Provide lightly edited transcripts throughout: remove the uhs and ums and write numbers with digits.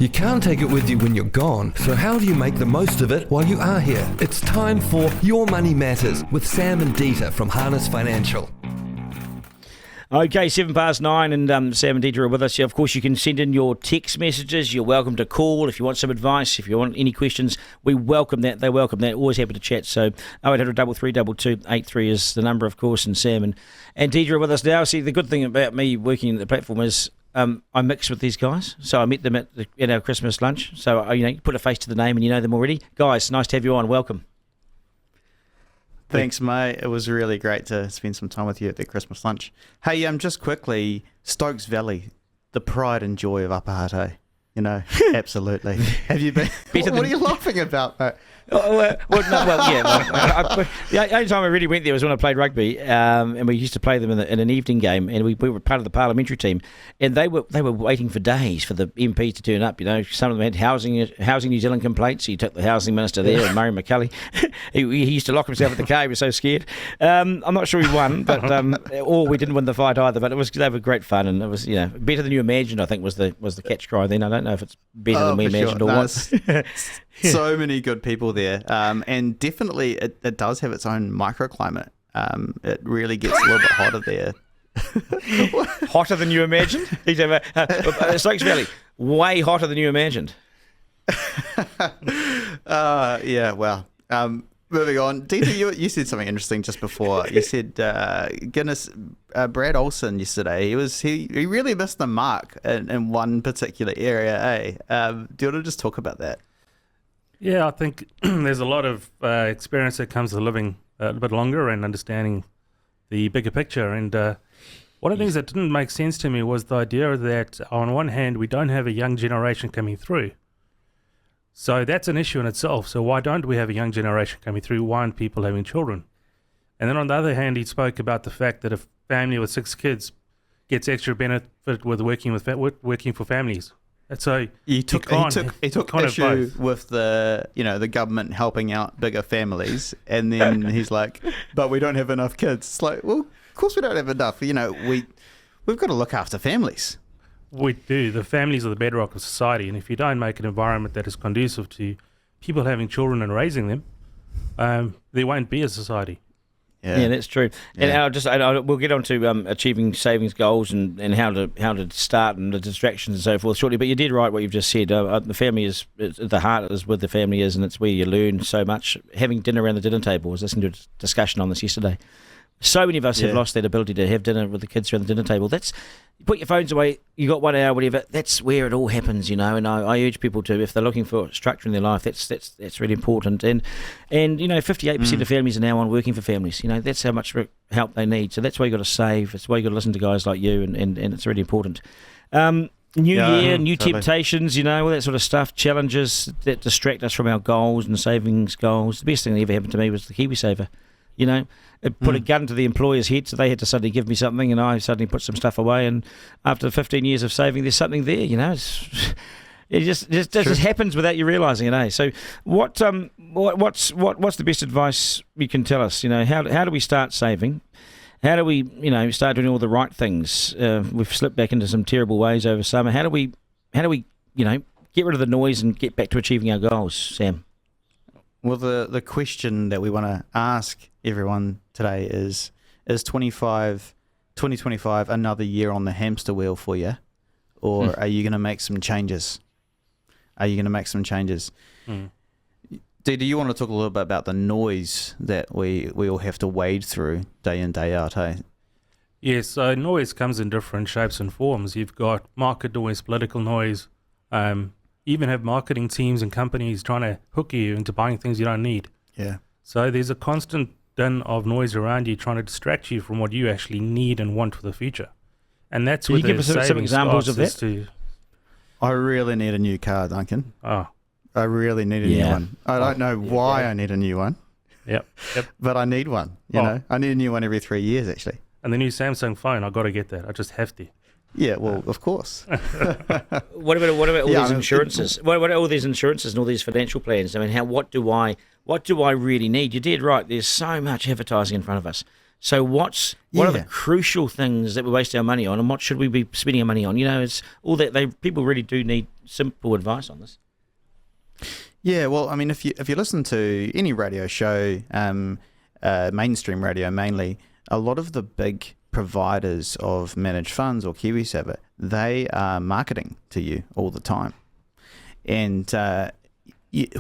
You can't take it with you when you're gone, so how do you make the most of it while you are here? It's time for Your Money Matters with Sam and Dieter from Harness Financial. Okay, 9:07, and Sam and Deidre are with us. Of course, you can send in your text messages. You're welcome to call if you want some advice, if you want any questions. We welcome that. They welcome that. Always happy to chat. So 0800 332 283 is the number, of course, and Sam and Deidre are with us now. See, the good thing about me working at the platform is I mix with these guys. So I met them at our Christmas lunch. So, you put a face to the name and you know them already. Guys, nice to have you on. Welcome. Thanks, mate. It was really great to spend some time with you at the Christmas lunch. Hey, just quickly, Stokes Valley, the pride and joy of Apahate. Absolutely. Have you been? What are you laughing about, mate? The only time I really went there was when I played rugby, and we used to play them in an evening game, and we were part of the parliamentary team, and they were waiting for days for the MPs to turn up. Some of them had housing New Zealand complaints. So you took the housing minister there, and Murray McCully. he used to lock himself at the cave. He was so scared. I'm not sure he won, but or we didn't win the fight either. But they were great fun, and it was better than you imagined. I think was the catch cry then. I don't know if it's better than we imagined or what. So many good people there, and definitely it does have its own microclimate. It really gets a little bit hotter there. Hotter than you imagined? Stokes Valley, way hotter than you imagined. Moving on. Dieter, you said something interesting just before. You said Brad Olsen yesterday, he really missed the mark in one particular area, eh? Do you want to just talk about that? Yeah, I think there's a lot of experience that comes with living a bit longer and understanding the bigger picture. And one of the things that didn't make sense to me was the idea that on one hand, we don't have a young generation coming through. So that's an issue in itself. So why don't we have a young generation coming through? Why aren't people having children? And then on the other hand, he spoke about the fact that a family with 6 kids gets extra benefit with working for families. So he took issue with the government helping out bigger families, and then he's like, "But we don't have enough kids." It's like, well, of course we don't have enough. We've got to look after families. We do. The families are the bedrock of society, and if you don't make an environment that is conducive to people having children and raising them, there won't be a society. Yeah, that's true. Yeah. And we'll get on to achieving savings goals and how to start and the distractions and so forth shortly. But you did right what you've just said. The family is the heart is where the family is, and it's where you learn so much. Having dinner around the dinner table. I was listening to a discussion on this yesterday. So many of us have lost that ability to have dinner with the kids around the dinner table. That's put your phones away. You got 1 hour, whatever. That's where it all happens, And I urge people to, if they're looking for structure in their life, that's really important. And 58% of families are now on working for families. That's how much help they need. So that's why you got to save. That's why you got to listen to guys like you, and it's really important. New year, new temptations, all that sort of stuff. Challenges that distract us from our goals and savings goals. The best thing that ever happened to me was the KiwiSaver. It put a gun to the employer's head, so they had to suddenly give me something, and I suddenly put some stuff away. And after 15 years of saving, there's something there. It just happens without you realising it. So, what's the best advice you can tell us? How do we start saving? How do we start doing all the right things? We've slipped back into some terrible ways over summer. How do we get rid of the noise and get back to achieving our goals, Sam? Well, the question that we want to ask everyone today is 2025 another year on the hamster wheel for you? Or are you going to make some changes? Dee, do you want to talk a little bit about the noise that we all have to wade through day in, day out, hey? Yes, so noise comes in different shapes and forms. You've got market noise, political noise, even have marketing teams and companies trying to hook you into buying things you don't need. Yeah. So there's a constant din of noise around you trying to distract you from what you actually need and want for the future. And that's Can you give us some examples of that? I really need a new car, Duncan. Oh. I really need a new one. I don't know why I need a new one. Yep. But I need one. I need a new one every 3 years, actually. And the new Samsung phone, I've got to get that. I just have to. Yeah, well, of course. What about all these insurances? What are all these insurances and all these financial plans? I mean, what do I really need? You did right. There's so much advertising in front of us. So what are the crucial things that we waste our money on, and what should we be spending our money on? It's all that people really do need simple advice on this. Yeah, well, I mean, if you listen to any radio show, mainstream radio mainly, a lot of the big providers of managed funds or KiwiSaver, they are marketing to you all the time, and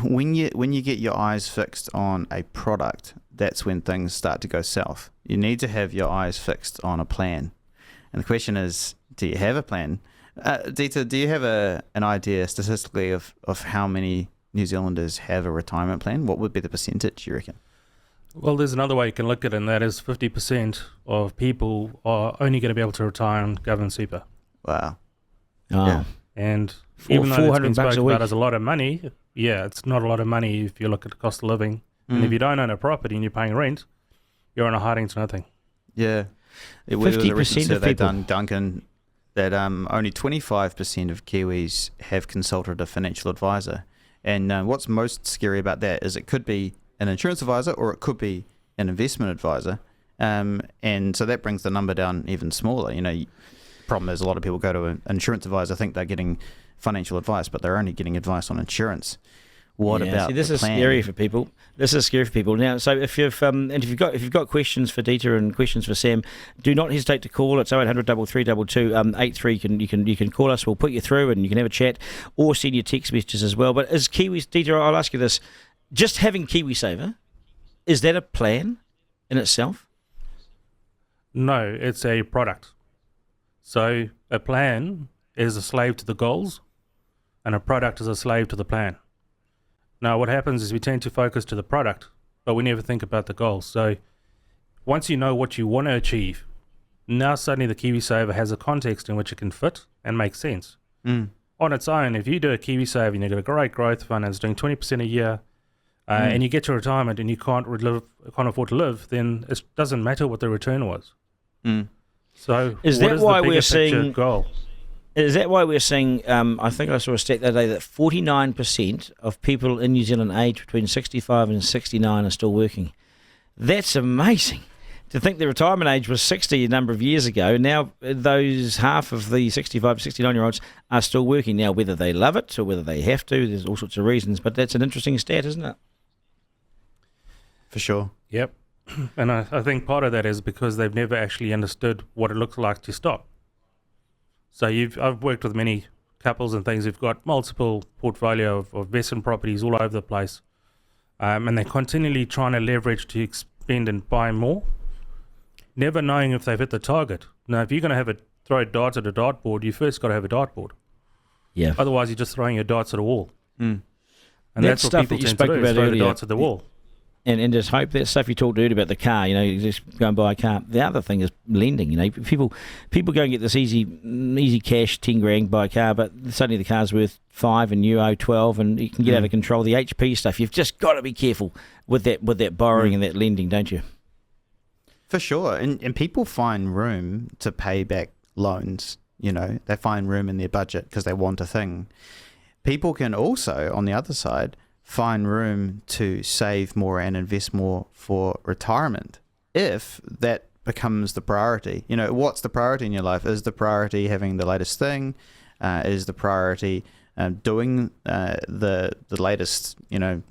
when you get your eyes fixed on a product, that's when things start to go south. You need to have your eyes fixed on a plan. And the question is, do you have a plan? Dieter, do you have an idea statistically of how many New Zealanders have a retirement plan? What would be the percentage, you reckon? Well, there's another way you can look at it, and that is 50% of people are only going to be able to retire on government super. Wow. Oh. Yeah. And even though it's been spoken a week about as a lot of money, it's not a lot of money if you look at the cost of living. And if you don't own a property and you're paying rent, you're on a hiding to nothing. Yeah. 50% of people. Done, Duncan, that only 25% of Kiwis have consulted a financial advisor. And what's most scary about that is it could be an insurance advisor or it could be an investment advisor. And so that brings the number down even smaller. Problem is a lot of people go to an insurance advisor, think they're getting financial advice, but they're only getting advice on insurance. What about this the is plan? scary for people. This is scary for people. Now, so if you've got questions for Dieter and questions for Sam, do not hesitate to call. It's 0800 332 83. You can call us. We'll put you through, and you can have a chat, or send your text messages as well. But as Kiwis, Dieter, I'll ask you this: just having KiwiSaver, is that a plan in itself? No, it's a product. So a plan is a slave to the goals, and a product is a slave to the plan. Now, what happens is we tend to focus to the product, but we never think about the goals. So once you know what you want to achieve, now suddenly the KiwiSaver has a context in which it can fit and make sense. On its own, if you do a KiwiSaver and you've got a great growth fund and it's doing 20% a year, and you get to retirement and you can't afford to live, then it doesn't matter what the return was. So is that why we're seeing goal? Is that why we're seeing, I think I saw a stat the other day, that 49% of people in New Zealand aged between 65 and 69 are still working? That's amazing. To think the retirement age was 60 a number of years ago, now those half of the 65 to 69-year-olds are still working. Now, whether they love it or whether they have to, there's all sorts of reasons, but that's an interesting stat, isn't it? For sure. Yep. And I think part of that is because they've never actually understood what it looks like to stop. So I've worked with many couples and things who've got multiple portfolio of investment properties all over the place, and they're continually trying to leverage to expend and buy more, never knowing if they've hit the target. Now, if you're going to throw darts at a dartboard, you first got to have a dartboard. Yeah. Otherwise, you're just throwing your darts at a wall. And that's what stuff people that you tend spoke to do, about is throw earlier. the darts at the wall. And just hope that stuff you talked earlier about the car, you just go and buy a car. The other thing is lending, people go and get this easy cash, 10 grand, buy a car, but suddenly the car's worth 5 and you owe 12 and you can get out of control. The HP stuff, you've just got to be careful with that borrowing and that lending, don't you? For sure. And people find room to pay back loans, they find room in their budget because they want a thing. People can also, on the other side, find room to save more and invest more for retirement if that becomes the priority. What's the priority in your life? Is the priority having the latest thing? Is the priority doing the latest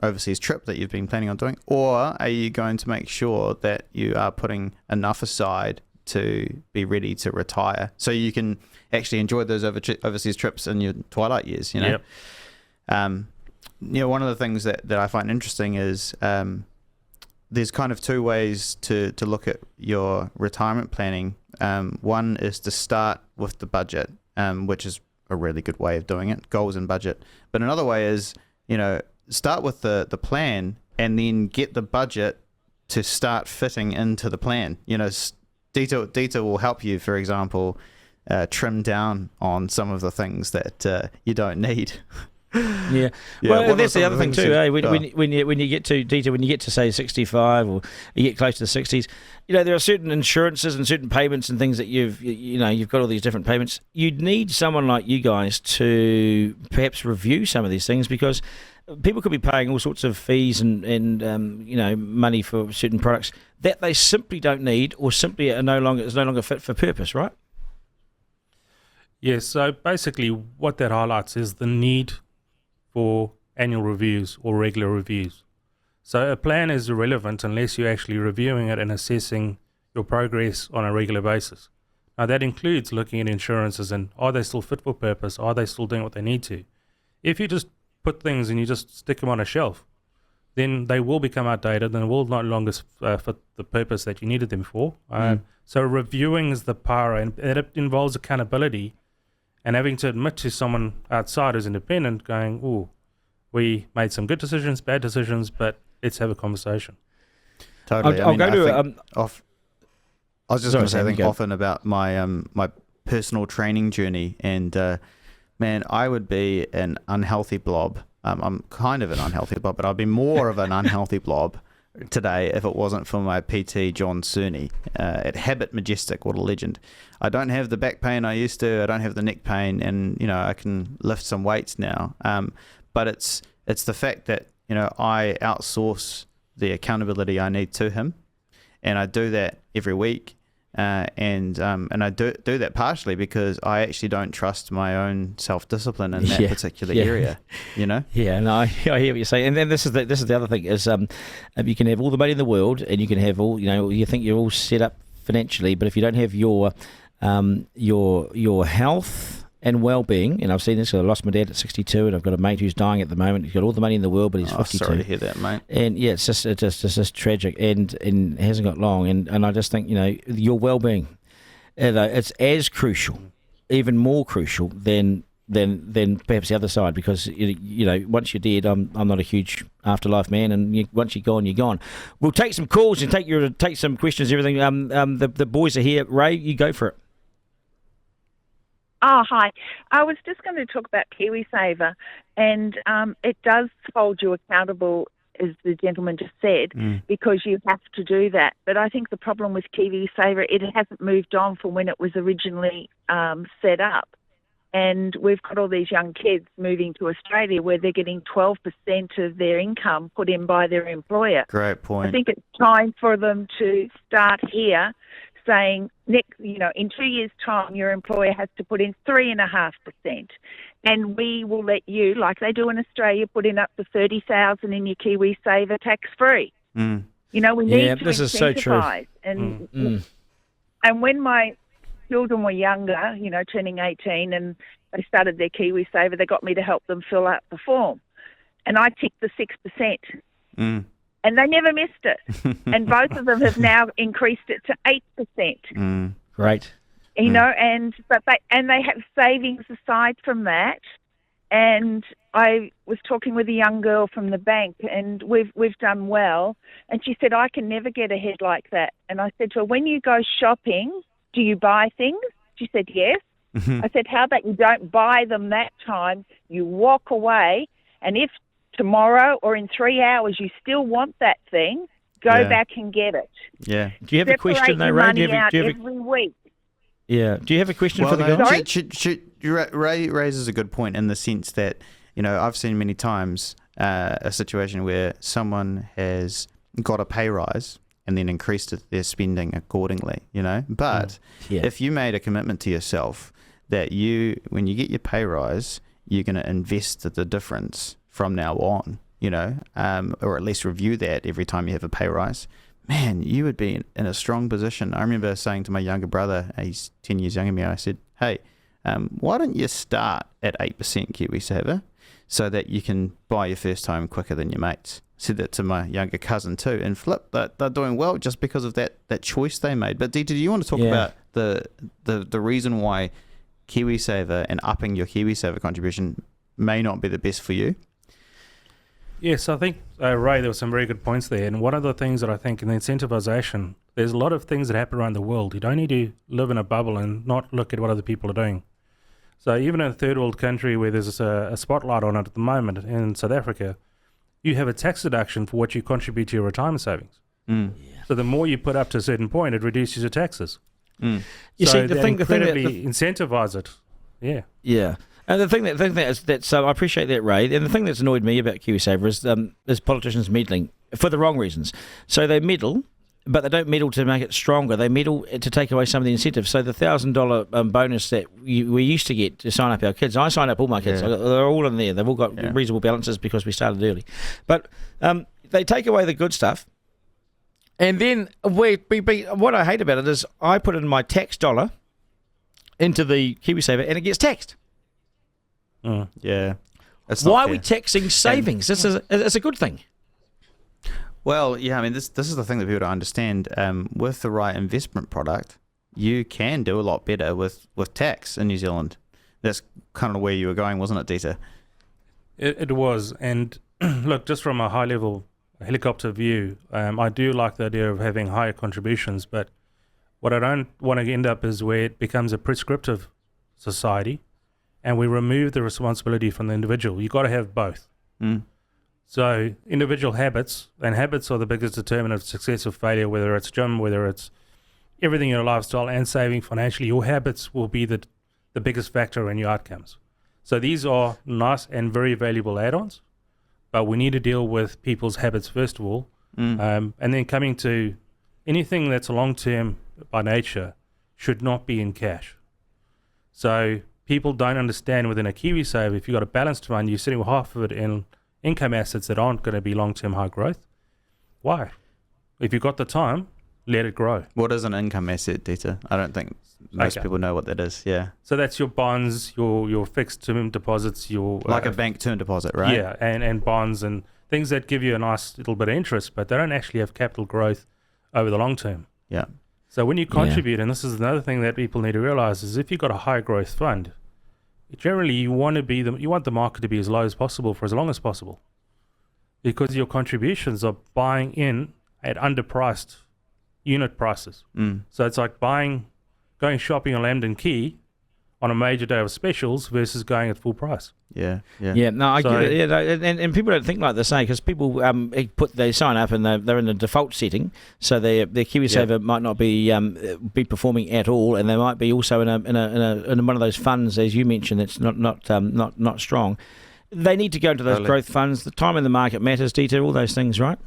overseas trip that you've been planning on doing? Or are you going to make sure that you are putting enough aside to be ready to retire so you can actually enjoy those overseas trips in your twilight years? Yep. One of the things that I find interesting is there's kind of two ways to look at your retirement planning. One is to start with the budget, which is a really good way of doing it, goals and budget. But another way is, start with the plan and then get the budget to start fitting into the plan. Dieter will help you, for example, trim down on some of the things that you don't need. Yeah. Well, that's the other thing too. When you get to Dieter, when you get to say 65 or you get close to the 60s, there are certain insurances and certain payments and things that you've got all these different payments. You'd need someone like you guys to perhaps review some of these things, because people could be paying all sorts of fees and money for certain products that they simply don't need, or simply is no longer fit for purpose, right? Yes. So basically, what that highlights is the need for annual reviews or regular reviews. So a plan is irrelevant unless you're actually reviewing it and assessing your progress on a regular basis. Now that includes looking at insurances and are they still fit for purpose? Are they still doing what they need to? If you just put things and you just stick them on a shelf, then they will become outdated and will no longer fit the purpose that you needed them for. So reviewing is the power, and it involves accountability and having to admit to someone outside who's independent going, "Oh, we made some good decisions, bad decisions, but let's have a conversation." Totally. I was just going to say, I think often about my my personal training journey, and man, I would be an unhealthy blob. I'm kind of an unhealthy blob, but I'd be more of an unhealthy blob today if it wasn't for my PT, John Cerny, at Habit Majestic. What a legend. I don't have the back pain I used to. I don't have the neck pain, and I can lift some weights now. But it's the fact that I outsource the accountability I need to him, and I do that every week. And I do that partially because I actually don't trust my own self-discipline in that particular area, Yeah, no, I hear what you're saying. And then this is the other thing is, you can have all the money in the world, and you can have all, you think you're all set up financially, but if you don't have your health and well-being, and I've seen this. I lost my dad at 62, and I've got a mate who's dying at the moment. He's got all the money in the world, but he's 52. Sorry to hear that, mate. And yeah, it's just tragic, and it hasn't got long. And I just think your well-being, it's as crucial, even more crucial than perhaps the other side, because once you're dead, I'm not a huge afterlife man, and once you're gone, you're gone. We'll take some calls and take some questions. Everything. The boys are here. Ray, you go for it. Oh, hi. I was just going to talk about KiwiSaver, and it does hold you accountable, as the gentleman just said, because you have to do that. But I think the problem with KiwiSaver, it hasn't moved on from when it was originally set up. And we've got all these young kids moving to Australia where they're getting 12% of their income put in by their employer. Great point. I think it's time for them to start here, saying, in 2 years' time, your employer has to put in 3.5%, and we will let you, like they do in Australia, put in up to $30,000 in your KiwiSaver tax-free. We need to this is so true. And when my children were younger, turning 18, and they started their KiwiSaver, they got me to help them fill out the form, and I ticked the 6%. And they never missed it. And both of them have now increased it to 8%. Great. And they have savings aside from that. And I was talking with a young girl from the bank, and we've done well. And she said, I can never get ahead like that. And I said to her, when you go shopping, do you buy things? She said, yes. I said, how about you don't buy them that time? You walk away, and if tomorrow or in 3 hours you still want that thing, go back and get it. Yeah. Do you have a question though, Ray? Every week. Yeah. Do you have a question for the guys? Ray raises a good point in the sense that, I've seen many times a situation where someone has got a pay rise and then increased their spending accordingly, But if you made a commitment to yourself that when you get your pay rise, you're going to invest the difference from now on, or at least review that every time you have a pay rise, man, you would be in a strong position. I remember saying to my younger brother, he's 10 years younger than me, I said, hey, why don't you start at 8% KiwiSaver so that you can buy your first home quicker than your mates? Said that to my younger cousin too, and flip, they're doing well just because of that choice they made. But Dieter, do you want to talk about the reason why KiwiSaver and upping your KiwiSaver contribution may not be the best for you? Yes, I think, Ray, there were some very good points there. And one of the things that I think in the incentivization, there's a lot of things that happen around the world. You don't need to live in a bubble and not look at what other people are doing. So even in a third world country where there's a spotlight on it at the moment, in South Africa, you have a tax deduction for what you contribute to your retirement savings. So the more you put up to a certain point, it reduces your taxes. You see, the thing that incentivize it. Yeah. And the thing that's I appreciate that, Ray. And the thing that's annoyed me about KiwiSaver is politicians meddling for the wrong reasons. So they meddle, but they don't meddle to make it stronger. They meddle to take away some of the incentives. So the $1,000 bonus that we used to get to sign up our kids, I sign up all my kids. Yeah. They're all in there. They've all got reasonable balances because we started early. But they take away the good stuff. And then what I hate about it is I put in my tax dollar into the KiwiSaver and it gets taxed. Yeah. Why are we taxing savings? It's a good thing. Well, yeah, I mean, this is the thing that people don't understand. With the right investment product, you can do a lot better with tax in New Zealand. That's kind of where you were going, wasn't it, Dieter? It was. And look, just from a high level helicopter view, I do like the idea of having higher contributions, but what I don't want to end up is where it becomes a prescriptive society and we remove the responsibility from the individual. You've got to have both. So individual habits, and habits are the biggest determinant of success or failure, whether it's gym, whether it's everything in your lifestyle and saving financially, your habits will be the biggest factor in your outcomes. So these are nice and very valuable add-ons, but we need to deal with people's habits first of all, and then coming to anything that's long-term by nature should not be in cash. So people don't understand within a KiwiSaver, if you've got a balanced fund, you're sitting with half of it in income assets that aren't going to be long-term high growth. Why? If you've got the time, let it grow. What is an income asset, Dieter? I don't think most people know what that is. Yeah. So that's your bonds, your fixed term deposits, your like a bank term deposit, right? Yeah, and bonds and things that give you a nice little bit of interest, but they don't actually have capital growth over the long term. Yeah. So when you contribute, and this is another thing that people need to realize, is if you've got a high growth fund, generally you want the market to be as low as possible for as long as possible, because your contributions are buying in at underpriced unit prices. So it's like going shopping on Lambden Key on a major day of specials versus going at full price. Yeah. No, I get it. Yeah, no, and people don't think like they're saying, because people they sign up and they're in the default setting, so their KiwiSaver might not be performing at all, and they might be also in one of those funds, as you mentioned, that's not strong. They need to go into those growth funds. The time in the market matters, Dieter, all those things, right?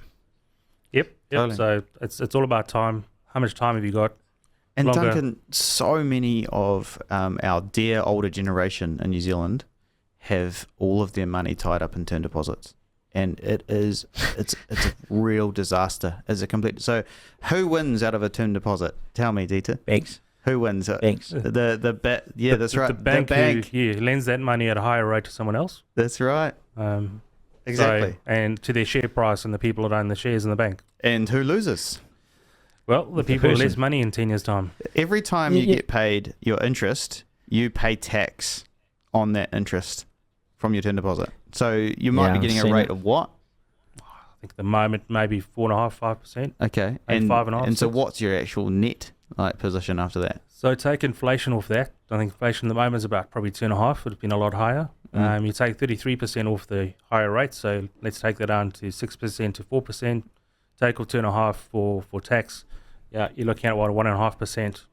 Yep. Totally. So it's all about time. How much time have you got? And longer. Duncan, so many of our dear older generation in New Zealand have all of their money tied up in term deposits, and it's a real disaster. It's a complete. So, who wins out of a term deposit? Tell me, Dieter. Banks. Who wins? Banks. That's right. The bank who lends that money at a higher rate to someone else. That's right. Exactly. So, and to their share price and the people that own the shares in the bank. And who loses? Well, the people with less money in 10 years' time. Every time you get paid your interest, you pay tax on that interest from your term deposit. So you might be getting a rate of what? I think at the moment maybe 4.5%, 5%. Okay. And 5.5%. And so what's your actual net position after that? So take inflation off that. I think inflation at the moment is about probably 2.5%. It's been a lot higher. You take 33% off the higher rate. So let's take that down to 6% to 4%. Take off 2.5% for tax. Yeah, you're looking at 1.5%.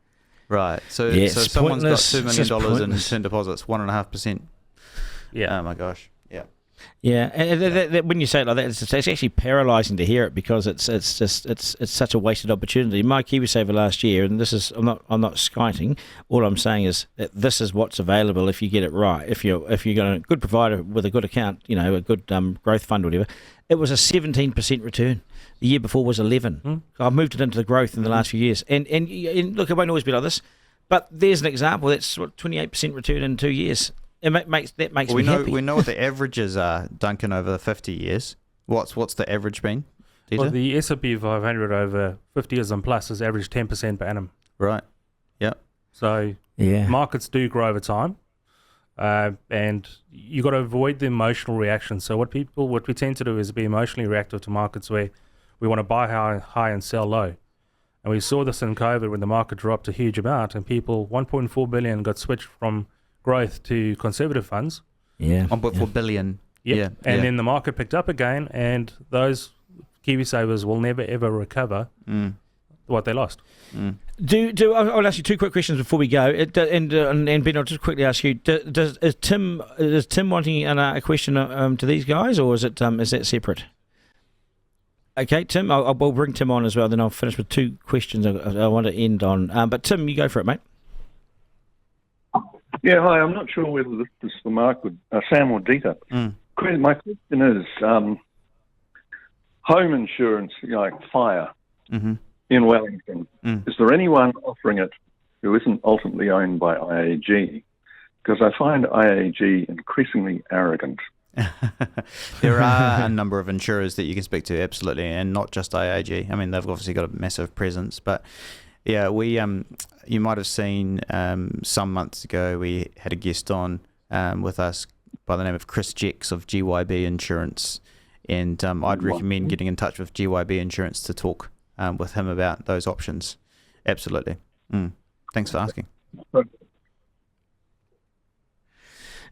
Right. So someone's got $2 million in term deposits, 1.5%. Yeah. Oh my gosh. Yeah. Yeah, and when you say it like that, it's actually paralysing to hear it, because it's such a wasted opportunity. My KiwiSaver last year, and this is I'm not skiting. All I'm saying is that this is what's available if you get it right. If you got a good provider with a good account, a good growth fund or whatever, it was a 17% return. The year before was 11. I've moved it into the growth in the last few years, and look, it won't always be like this, but there's an example that's 28% return in 2 years. It makes me happy. We know what the averages are, Duncan, over 50 years. What's the average been, Dieter? Well, the S&P 500 over 50 years and plus has averaged 10% per annum. Right. Yep. So markets do grow over time, and you got to avoid the emotional reaction. So what we tend to do is be emotionally reactive to markets where we want to buy high and sell low. And we saw this in COVID when the market dropped a huge amount, and people, 1.4 billion got switched from growth to conservative funds. Yeah. On board for billion. Yep. Yeah. And then the market picked up again, and those KiwiSavers will never ever recover what they lost. I'll ask you two quick questions before we go. And Ben, I'll just quickly ask you: is Tim wanting a question to these guys, or is that separate? Okay, Tim, I'll bring Tim on as well. Then I'll finish with two questions I want to end on. But Tim, you go for it, mate. Yeah, hi. I'm not sure whether this is for Mark or Sam or Dieter. My question is home insurance, like fire in Wellington. Is there anyone offering it who isn't ultimately owned by IAG? Because I find IAG increasingly arrogant. There are a number of insurers that you can speak to, absolutely, and not just IAG. I mean, they've obviously got a massive presence, but yeah, we you might have seen some months ago we had a guest on with us by the name of Chris Jex of GYB Insurance, and I'd recommend getting in touch with GYB Insurance to talk with him about those options. Absolutely. Thanks for asking.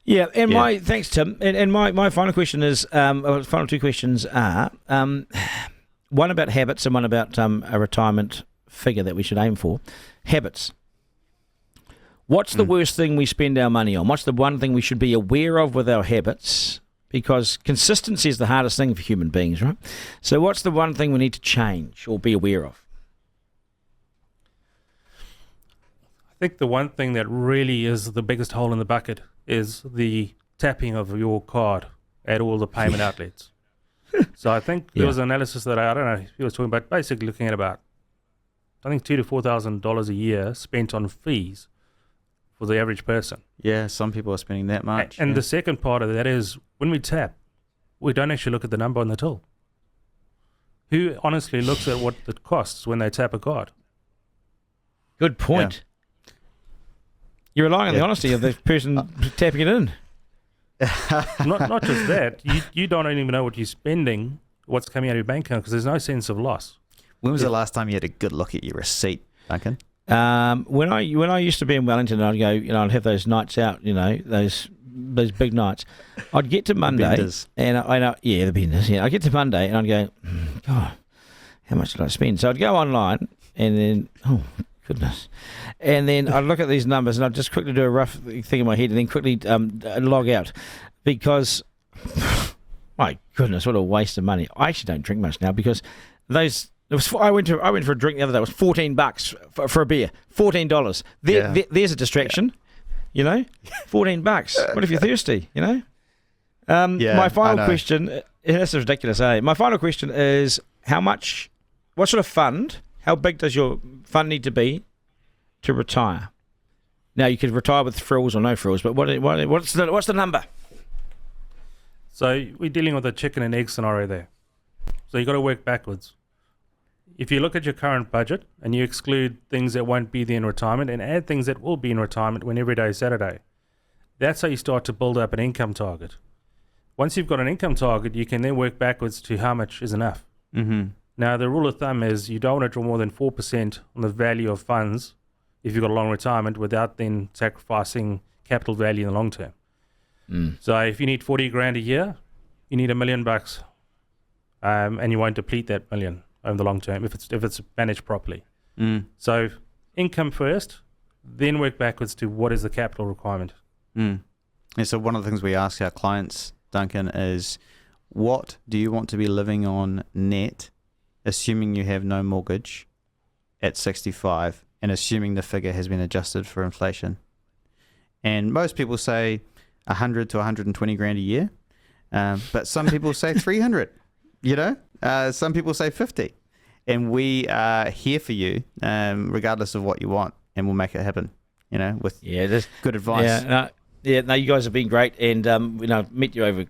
Yeah, and thanks, Tim. And my final question is, final two questions are, one about habits and one about a retirement figure that we should aim for. Habits. What's the worst thing we spend our money on? What's the one thing we should be aware of with our habits? Because consistency is the hardest thing for human beings, right? So what's the one thing we need to change or be aware of? I think the one thing that really is the biggest hole in the bucket is the tapping of your card at all the payment outlets. So I think there was an analysis that I don't know, he was talking about basically looking at about, I think $2,000 to $4,000 a year spent on fees for the average person. Yeah, some people are spending that much. And the second part of that is when we tap, we don't actually look at the number on the till. Who honestly looks at what it costs when they tap a card? Good point. Yeah. You're relying on the honesty of the person tapping it in. Not just that. You don't even know what you're spending, what's coming out of your bank account, because there's no sense of loss. When was the last time you had a good look at your receipt, Duncan? When I used to be in Wellington, I'd go, I'd have those nights out, those big nights. I'd get to Monday, and I know, the benders. Yeah, I get to Monday, and I'd go, God, how much did I spend? So I'd go online, and then, oh goodness, and then I'd look at these numbers, and I'd just quickly do a rough thing in my head, and then quickly log out, because my goodness, what a waste of money. I actually don't drink much now because those. I went for a drink the other day. It was $14 for a beer. $14. There's a distraction, $14. What if you're thirsty? My final question. This is ridiculous, eh? My final question is: what sort of fund? How big does your fund need to be to retire? Now you could retire with frills or no frills, but what's the number? So we're dealing with a chicken and egg scenario there. So you got to work backwards. If you look at your current budget and you exclude things that won't be there in retirement and add things that will be in retirement when every day is Saturday, that's how you start to build up an income target. Once you've got an income target, you can then work backwards to how much is enough. Now, the rule of thumb is you don't want to draw more than 4% on the value of funds if you've got a long retirement without then sacrificing capital value in the long term. So if you need 40 grand a year, you need $1 million, and you won't deplete that million over the long term if it's managed properly. So income first, then work backwards to what is the capital requirement. And so one of the things we ask our clients, Duncan, is what do you want to be living on net, assuming you have no mortgage at 65 and assuming the figure has been adjusted for inflation? And most people say 100 to 120 grand a year, but some people say 300. Some people say 50, and we are here for you, regardless of what you want, and we'll make it happen. With good advice. You guys have been great, and met you over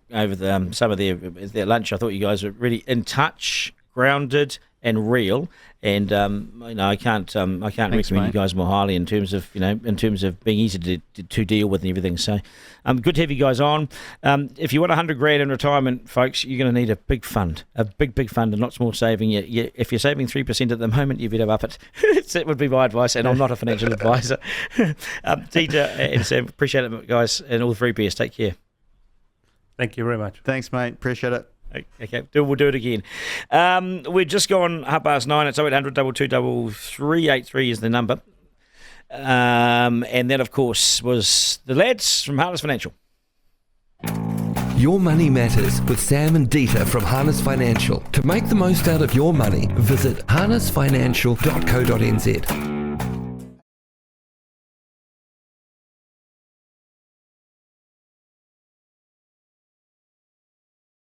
some of their lunch. I thought you guys were really in touch, grounded, and real. And I can't recommend you guys more highly in terms of being easy to deal with and everything. So, good to have you guys on. If you want $100,000 in retirement, folks, you're going to need a big fund, and lots more saving. If you're saving 3% at the moment, you better up it. That would be my advice, and I'm not a financial advisor. Dieter and Sam, appreciate it, guys, and all three beers. Take care. Thank you very much. Thanks, mate. Appreciate it. Okay, we'll do it again. We're just gone 9:30. It's 0800 222 383 is the number. And that, of course, was the lads from Harness Financial. Your Money Matters with Sam and Dieter from Harness Financial. To make the most out of your money, visit harnessfinancial.co.nz.